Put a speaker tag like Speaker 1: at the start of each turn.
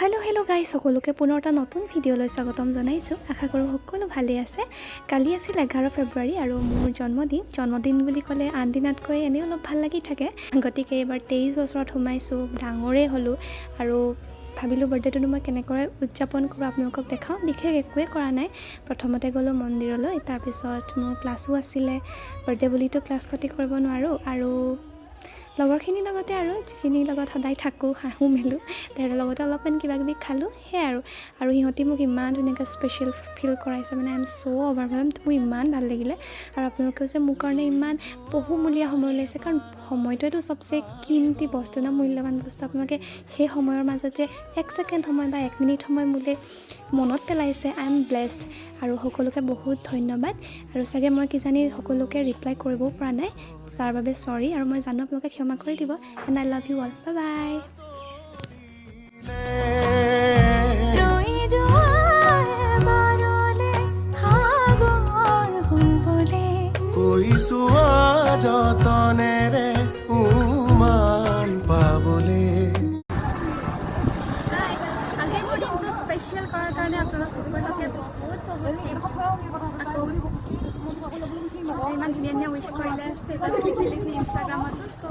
Speaker 1: Hello' guys, সকলোকে পুনৰ এটা নতুন ভিডিঅ'লৈ স্বাগতম জনাইছোঁ। আশা কৰোঁ সকলো ভালেই আছে। কালি আছিল 11 ফেব্ৰুৱাৰী আৰু মোৰ জন্মদিন বুলি ক'লে আন দিনাতকৈ এনেই অলপ ভাল লাগি থাকে। গতিকে এইবাৰ 23 বছৰত সোমাইছোঁ, ডাঙৰেই হ'লোঁ আৰু ভাবিলোঁ বাৰ্থডেটোনো মই কেনেকৈ উদযাপন কৰোঁ আপোনালোকক দেখাওঁ। বিশেষ একোৱেই কৰা নাই। প্ৰথমতে গ'লোঁ মন্দিৰলৈ, তাৰপিছত মোৰ ক্লাছো আছিলে। বাৰ্থডে বুলিতো ক্লাছ খতি কৰিব নোৱাৰোঁ আৰু লগৰখিনিৰ লগতে আৰু যিখিনিৰ লগত সদায় থাকোঁ, হাঁহো মেলোঁ, তাহাঁতৰ লগতে অলপমান কিবাকিবি খালোঁ, সেয়াই আৰু সিহঁতি মোক ইমান ধুনীয়াকৈ স্পেচিয়েল ফিল কৰাইছে, মানে আই এম ছ' অভাৰৱেলমড। মোৰ ইমান ভাল লাগিলে আৰু আপোনালোকেও যে মোৰ কাৰণে ইমান বহুমূলীয়া সময় লৈছে, কাৰণ সময়টোৱেতো চবচে কিমতি বস্তু ন, মূল্যৱান বস্তু। আপোনালোকে সেই সময়ৰ মাজত যে 1 ছেকেণ্ড সময় বা 1 মিনিট সময় মোলৈ মনত পেলাইছে, আই এম ব্লেছড। আৰু সকলোকে বহুত ধন্যবাদ। আৰু চাগে মই কিজানি সকলোকে ৰিপ্লাই কৰিবও পৰা নাই, যাৰ বাবে চৰি, আৰু মই জানো আপোনালোকে ক্ষমা কৰি দিব। And I love you all. Bye bye.
Speaker 2: যতনেৰে উমান পাবলে
Speaker 1: আজি মোৰ দিনটো স্পেচিয়েল কৰাৰ কাৰণে আপোনালোক সকলোকে বহুত ইমান ধুনীয়া ধুনীয়া উইচ কৰিলে, ষ্টেটাছ লিখি ইনষ্টাগ্ৰামতো চ'